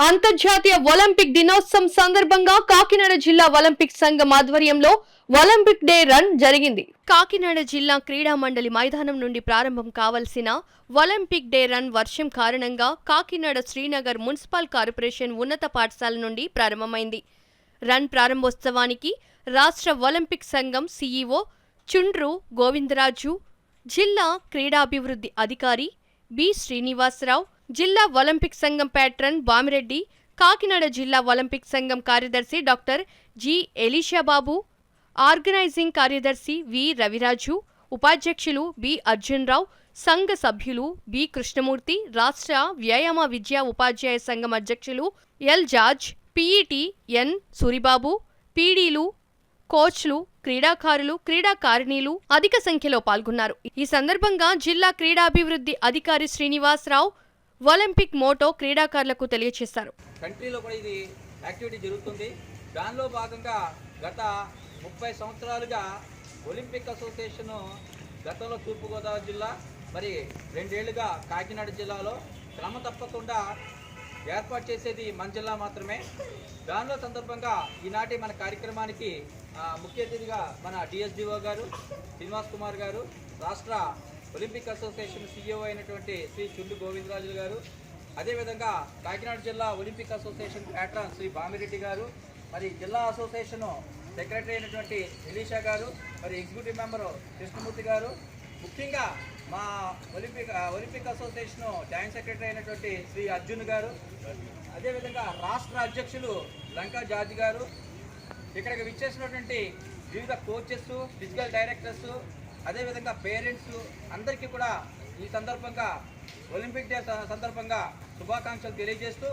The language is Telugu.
అంతర్జాతీయ ఒలింపిక్ దినోత్సవం సందర్భంగా కాకినాడ జిల్లా ఒలింపిక్ సంఘం ఆధ్వర్యంలో ఒలింపిక్ డే రన్ జరిగింది. కాకినాడ జిల్లా క్రీడా మండలి మైదానం నుండి ప్రారంభం కావాల్సిన ఒలింపిక్ డే రన్ వర్షం కారణంగా కాకినాడ శ్రీనగర్ మున్సిపల్ కార్పొరేషన్ ఉన్నత పాఠశాల నుండి ప్రారంభమైంది. రన్ ప్రారంభోత్సవానికి రాష్ట్ర ఒలింపిక్ సంఘం సీఈఓ చుండ్రు గోవిందరాజు, జిల్లా క్రీడాభివృద్ధి అధికారి బి శ్రీనివాసరావు, జిల్లా ఒలింపిక్ సంఘం ప్యాట్రన్ బామిరెడ్డి, కాకినాడ జిల్లా ఒలింపిక్ సంఘం కార్యదర్శి డాక్టర్ జి ఎలీషాబాబు, ఆర్గనైజింగ్ కార్యదర్శి వి రవిరాజు, ఉపాధ్యక్షులు బి అర్జున్రావు, సంఘ సభ్యులు బి కృష్ణమూర్తి, రాష్ట్ర వ్యాయామ విద్యా ఉపాధ్యాయ సంఘం అధ్యక్షులు ఎల్ జార్జ్, పిఈటి ఎన్ సూరిబాబు, పీడీలు, కోచ్లు, క్రీడాకారులు, క్రీడాకారిణీలు అధిక సంఖ్యలో పాల్గొన్నారు. ఈ సందర్భంగా జిల్లా క్రీడాభివృద్ధి అధికారి శ్రీనివాసరావు ఒలింపిక్ మోటో క్రీడాకారులకు తెలియజేశారు. కంట్రీలో కూడా ఇది యాక్టివిటీ జరుగుతుంది. దానిలో భాగంగా గత 30 సంవత్సరాలుగా ఒలింపిక్ అసోసియేషన్ గతంలో తూర్పుగోదావరి జిల్లా, మరి 2 ఏళ్లుగా కాకినాడ జిల్లాలో క్రమ తప్పకుండా ఏర్పాటు చేసేది మన జిల్లా మాత్రమే. దానిలో సందర్భంగా ఈనాటి మన కార్యక్రమానికి ముఖ్య అతిథిగా మన డిఎస్డిఓ గారు శ్రీనివాస్ కుమార్ గారు, రాష్ట్ర ఒలింపిక్ అసోసియేషన్ సీఈఓ అయినటువంటి శ్రీ చుండు గోవిందరాజు గారు, అదేవిధంగా కాకినాడ జిల్లా Olympic association pattern Shri Bamireddy గారు, మరి జిల్లా అసోసియేషన్ సెక్రటరీ అయినటువంటి ఎలీషా గారు, మరి ఎగ్జిక్యూటివ్ మెంబరు కృష్ణమూర్తి గారు, ముఖ్యంగా మా ఒలింపిక్ అసోసియేషన్ జాయింట్ సెక్రటరీ అయినటువంటి శ్రీ అర్జున్ గారు, అదేవిధంగా రాష్ట్ర అధ్యక్షులు లంకా జార్జ్ గారు, ఇక్కడికి విచ్చేసినటువంటి వివిధ కోచెస్, ఫిజికల్ డైరెక్టర్స్, అదేవిధంగా పేరెంట్స్ అందరికీ కూడా ఈ సందర్భంగా ఒలింపిక్ డే సందర్భంగా శుభాకాంక్షలు తెలియజేస్తూ